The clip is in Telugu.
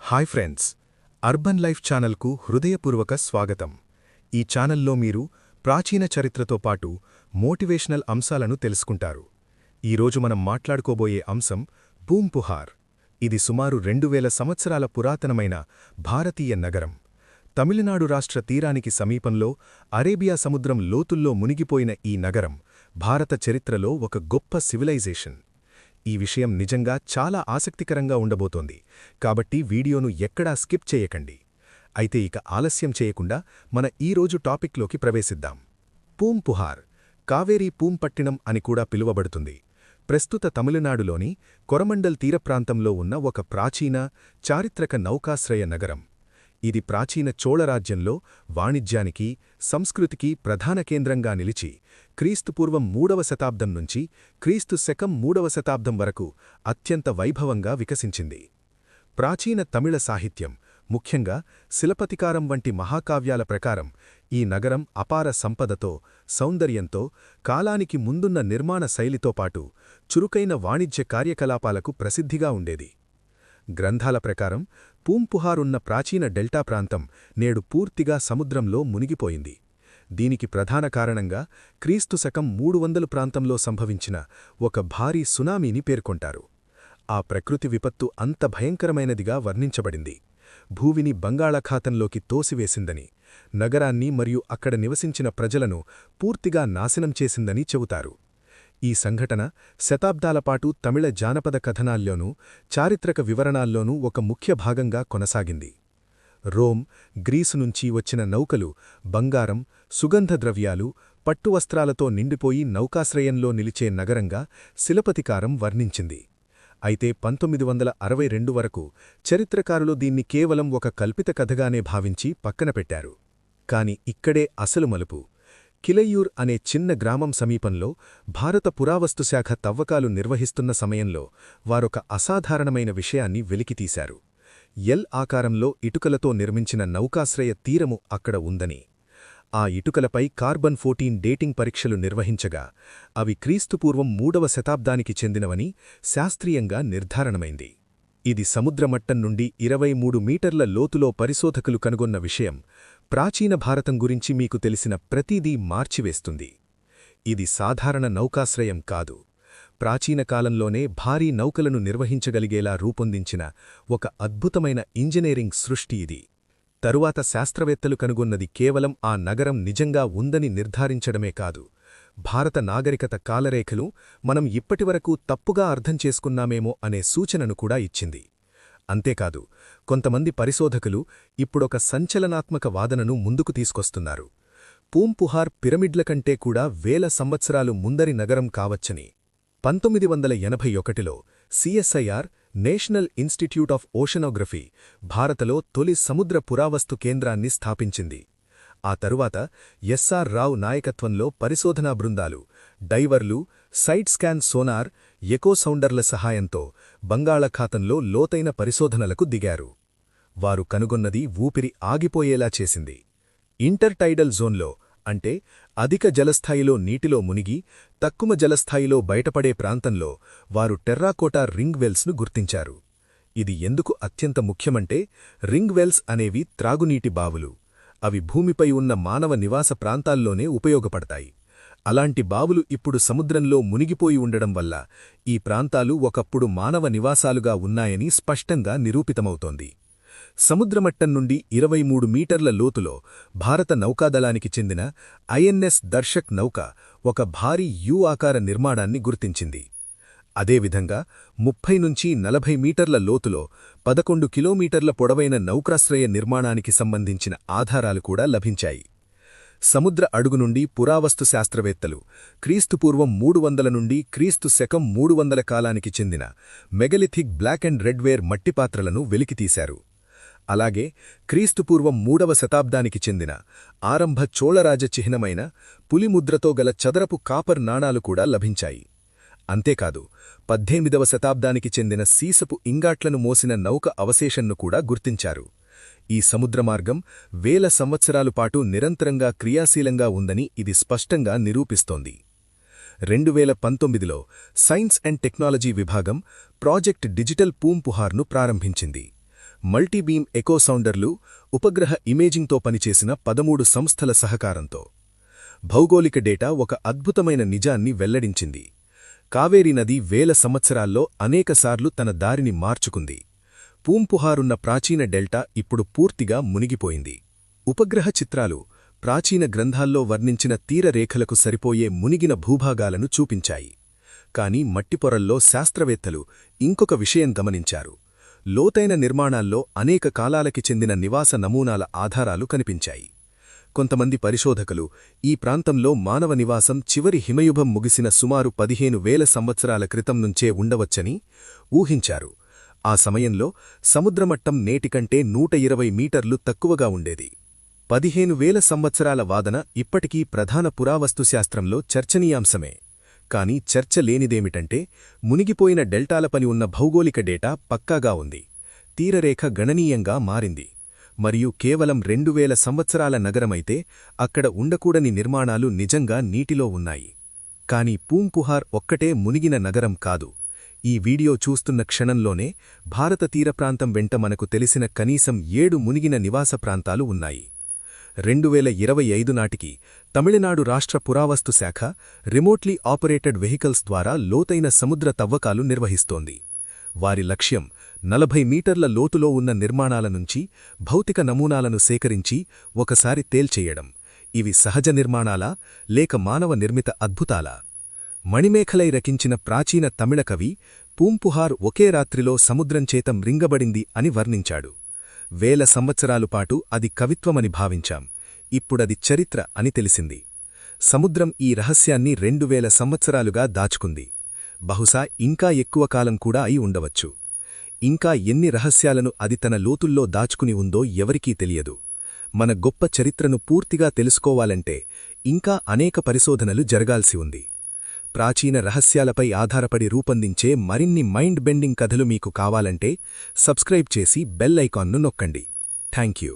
హాయ్ ఫ్రెండ్స్, అర్బన్ లైఫ్ ఛానల్కు హృదయపూర్వక స్వాగతం. ఈ ఛానల్లో మీరు ప్రాచీన చరిత్రతో పాటు మోటివేషనల్ అంశాలను తెలుసుకుంటారు. ఈరోజు మనం మాట్లాడుకోబోయే అంశం పూంపుహార్. ఇది సుమారు 2000 సంవత్సరాల పురాతనమైన భారతీయ నగరం. తమిళనాడు రాష్ట్ర తీరానికి సమీపంలో అరేబియా సముద్రం లోతుల్లో మునిగిపోయిన ఈ నగరం భారత చరిత్రలో ఒక గొప్ప సివిలైజేషన్. ఈ విషయం నిజంగా చాలా ఆసక్తికరంగా ఉండబోతోంది, కాబట్టి వీడియోను ఎక్కడా స్కిప్ చేయకండి. అయితే ఇక ఆలస్యం చేయకుండా మన ఈరోజు టాపిక్లోకి ప్రవేశిద్దాం. పూంపుహార్, కావేరీ పూంపట్టినం అని కూడా పిలువబడుతుంది. ప్రస్తుత తమిళనాడులోని కొరమండల్ తీరప్రాంతంలో ఉన్న ఒక ప్రాచీన, చారిత్రక నౌకాశ్రయ నగరం. ఇది ప్రాచీన చోళరాజ్యంలో వాణిజ్యానికి, సంస్కృతికి ప్రధాన కేంద్రంగా నిలిచి క్రీస్తుపూర్వం 3వ శతాబ్దం నుంచి క్రీస్తు శకం 3వ శతాబ్దం వరకు అత్యంత వైభవంగా వికసించింది. ప్రాచీన తమిళ సాహిత్యం, ముఖ్యంగా శిలపతికారం వంటి మహాకావ్యాల ప్రకారం ఈ నగరం అపార సంపదతో, సౌందర్యంతో, కాలానికి ముందున్న నిర్మాణ శైలితో పాటు చురుకైన వాణిజ్య కార్యకలాపాలకు ప్రసిద్ధిగా ఉండేది. గ్రంథాల ప్రకారం పూంపుహార్ ఉన్న ప్రాచీన డెల్టా ప్రాంతం నేడు పూర్తిగా సముద్రంలో మునిగిపోయింది. దీనికి ప్రధాన కారణంగా క్రీస్తు శకం 300 ప్రాంతంలో సంభవించిన ఒక భారీ సునామీని పేర్కొంటారు. ఆ ప్రకృతి విపత్తు అంత భయంకరమైనదిగా వర్ణించబడింది. భూమిని బంగాళాఖాతంలోకి తోసివేసిందని, నగరాన్ని మరియు అక్కడ నివసించిన ప్రజలను పూర్తిగా నాశనం చేసిందని చెబుతారు. ఈ సంఘటన శతాబ్దాలపాటు తమిళ జానపద కథనాల్లోనూ, చారిత్రక వివరణాల్లోనూ ఒక ముఖ్య భాగంగా కొనసాగింది. రోమ్, గ్రీసు నుంచి వచ్చిన నౌకలు బంగారం, సుగంధ ద్రవ్యాలు, పట్టువస్త్రాలతో నిండిపోయి నౌకాశ్రయంలో నిలిచే నగరంగా శిలపతికారం వర్ణించింది. అయితే 1962 వరకు చరిత్రకారులు దీన్ని కేవలం ఒక కల్పిత కథగానే భావించి పక్కన పెట్టారు. కాని ఇక్కడే అసలు మలుపు. కిలయ్యూర్ అనే చిన్న గ్రామం సమీపంలో భారత పురావస్తుశాఖ తవ్వకాలు నిర్వహిస్తున్న సమయంలో వారొక అసాధారణమైన విషయాన్ని వెలికితీశారు. ఎల్ ఆకారంలో ఇటుకలతో నిర్మించిన నౌకాశ్రయ తీరము అక్కడ ఉందని. ఆ ఇటుకలపై కార్బన్ 14 డేటింగ్ పరీక్షలు నిర్వహించగా అవి క్రీస్తుపూర్వం 3వ శతాబ్దానికి చెందినవని శాస్త్రీయంగా నిర్ధారణమైంది. ఇది సముద్రమట్టం నుండి 23 మీటర్ల లోతులో పరిశోధకులు కనుగొన్న విషయం ప్రాచీన భారతం గురించి మీకు తెలిసిన ప్రతిదీ మార్చివేస్తుంది. ఇది సాధారణ నౌకాశ్రయం కాదు. ప్రాచీన కాలంలోనే భారీ నౌకలను నిర్వహించగలిగేలా రూపొందించిన ఒక అద్భుతమైన ఇంజనీరింగ్ సృష్టి ఇది. తరువాత శాస్త్రవేత్తలు కనుగొన్నది కేవలం ఆ నగరం నిజంగా ఉందని నిర్ధారించడమే కాదు, భారత నాగరికత కాలరేఖలు మనం ఇప్పటివరకు తప్పుగా అర్థం చేసుకున్నామేమో అనే సూచనను కూడా ఇచ్చింది. అంతేకాదు, కొంతమంది పరిశోధకులు ఇప్పుడొక సంచలనాత్మక వాదనను ముందుకు తీసుకొస్తున్నారు. పూంపుహార్ పిరమిడ్ల కంటే కూడా వేల సంవత్సరాలు ముందరి నగరం కావచ్చని. 1981లో CSIR, National Institute of Oceanography, భారతలో తొలి సముద్ర పురావస్తు కేంద్రాన్ని స్థాపించింది. ఆ తరువాత ఎస్ఆర్ రావు నాయకత్వంలో పరిశోధనా బృందాలు, డైవర్లు, సైడ్ స్కాన్ సోనార్, ఎకో సౌండర్ల సహాయంతో బంగాళాఖాతంలో లోతైన పరిశోధనలకు దిగారు. వారు కనుగొన్నది ఊపిరి ఆగిపోయేలా చేసింది. ఇంటర్ టైడల్ జోన్లో, అంటే అధిక జలస్థాయిలో నీటిలో మునిగి తక్కువ జలస్థాయిలో బయటపడే ప్రాంతంలో వారు టెర్రాకోటా రింగ్ వెల్స్ను గుర్తించారు. ఇది ఎందుకు అత్యంత ముఖ్యమంటే, రింగ్ వెల్స్ అనేవి త్రాగునీటి బావులు. అవి భూమిపై ఉన్న మానవ నివాస ప్రాంతాల్లోనే ఉపయోగపడతాయి. అలాంటి బావులు ఇప్పుడు సముద్రంలో మునిగిపోయి ఉండడం వల్ల ఈ ప్రాంతాలు ఒకప్పుడు మానవ నివాసాలుగా ఉన్నాయని స్పష్టంగా నిరూపితమవుతోంది. సముద్రమట్టం నుండి 23 మీటర్ల లోతులో భారత నౌకాదళానికి చెందిన ఐఎన్ఎస్ దర్శక్ నౌక ఒక భారీ యు ఆకార నిర్మాణాన్ని గుర్తించింది. అదేవిధంగా 30 నుంచి 40 మీటర్ల లోతులో 11 కిలోమీటర్ల పొడవైన నౌకాశ్రయ నిర్మాణానికి సంబంధించిన ఆధారాలు కూడా లభించాయి. సముద్ర అడుగు నుండి పురావస్తు శాస్త్రవేత్తలు క్రీస్తుపూర్వం 300 నుండి క్రీస్తు శకం 300 కాలానికి చెందిన మెగలిథిక్ బ్లాక్ అండ్ రెడ్ వేర్ మట్టిపాత్రలను వెలికితీశారు. అలాగే క్రీస్తుపూర్వం 3వ శతాబ్దానికి చెందిన ఆరంభ చోళరాజ చిహ్నమైన పులిముద్రతో గల చదరపు కాపర్ నాణాలు కూడా లభించాయి. అంతేకాదు, 18వ శతాబ్దానికి చెందిన సీసపు ఇంగాట్లను మోసిన నౌక అవశేషన్ను కూడా గుర్తించారు. ఈ సముద్రమార్గం వేల సంవత్సరాలు పాటు నిరంతరంగా క్రియాశీలంగా ఉందని ఇది స్పష్టంగా నిరూపిస్తోంది. 2019లో సైన్స్ అండ్ టెక్నాలజీ విభాగం ప్రాజెక్ట్ డిజిటల్ పూంపుహార్ను ప్రారంభించింది. మల్టీబీమ్ ఎకో సౌండర్లు, ఉపగ్రహ ఇమేజింగ్తో పనిచేసిన 13 సంస్థల సహకారంతో. భౌగోళిక డేటా ఒక అద్భుతమైన నిజాన్ని వెల్లడించింది. కావేరీ నది వేల సంవత్సరాల్లో అనేకసార్లు తన దారిని మార్చుకుంది. పూంపుహారున్న ప్రాచీన డెల్టా ఇప్పుడు పూర్తిగా మునిగిపోయింది. ఉపగ్రహ చిత్రాలు ప్రాచీన గ్రంథాల్లో వర్ణించిన తీరరేఖలకు సరిపోయే మునిగిన భూభాగాలను చూపించాయి. కాని మట్టిపొరల్లో శాస్త్రవేత్తలు ఇంకొక విషయం గమనించారు. లోతైన నిర్మాణాల్లో అనేక కాలాలకి చెందిన నివాస నమూనాల ఆధారాలు కనిపించాయి. కొంతమంది పరిశోధకులు ఈ ప్రాంతంలో మానవ నివాసం చివరి హిమయుగం ముగిసిన సుమారు 15,000 సంవత్సరాల క్రితం నుంచే ఉండవచ్చని ఊహించారు. ఆ సమయంలో సముద్రమట్టం నేటికంటే 120 మీటర్లు తక్కువగా ఉండేది. 15,000 సంవత్సరాల వాదన ఇప్పటికీ ప్రధాన పురావస్తుశాస్త్రంలో చర్చనీయాంశమే. కాని చర్చ లేనిదేమిటంటే మునిగిపోయిన డెల్టాలపని ఉన్న భౌగోళిక డేటా పక్కాగా ఉంది. తీరరేఖ గణనీయంగా మారింది. మరియు కేవలం 2000 సంవత్సరాల నగరమైతే అక్కడ ఉండకూడని నిర్మాణాలు నిజంగా నీటిలో ఉన్నాయి. కాని పూంపుహార్ ఒక్కటే మునిగిన నగరం కాదు. ఈ వీడియో చూస్తున్న క్షణంలోనే భారత తీరప్రాంతం వెంట మనకు తెలిసిన కనీసం 7 మునిగిన నివాస ప్రాంతాలు ఉన్నాయి. 2025 నాటికి తమిళనాడు రాష్ట్ర పురావస్తు శాఖ రిమోట్లీ ఆపరేటెడ్ వెహికల్స్ ద్వారా లోతైన సముద్ర తవ్వకాలు నిర్వహిస్తోంది. వారి లక్ష్యం 40 మీటర్ల లోతులో ఉన్న నిర్మాణాల నుంచి భౌతిక నమూనాలను సేకరించి ఒకసారి తేల్చేయడం. ఇవి సహజ నిర్మాణాలా లేక మానవ నిర్మిత అద్భుతాలా? మణిమేఖలై రచించిన ప్రాచీన తమిళ కవి పూంపుహార్ ఒకే రాత్రిలో సముద్రంచేత మ్రింగబడింది అని వర్ణించాడు. 1000 సంవత్సరాలు పాటు అది కవిత్వమని భావించాం. ఇప్పుడది చరిత్ర అని తెలిసింది. సముద్రం ఈ రహస్యాన్ని 2000 సంవత్సరాలుగా దాచుకుంది. బహుశా ఇంకా ఎక్కువ కాలం కూడా అయి ఉండవచ్చు. ఇంకా ఎన్ని రహస్యాలను అది తన లోతుల్లో దాచుకుని ఉందో ఎవరికీ తెలియదు. మన గొప్ప చరిత్రను పూర్తిగా తెలుసుకోవాలంటే ఇంకా అనేక పరిశోధనలు జరగాల్సి ఉంది. ప్రాచీన రహస్యాలపై ఆధారపడి రూపొందించే మరిన్ని మైండ్ బెండింగ్ కథలు మీకు కావాలంటే సబ్స్క్రైబ్ చేసి బెల్ ఐకాన్ను నొక్కండి. Thank you.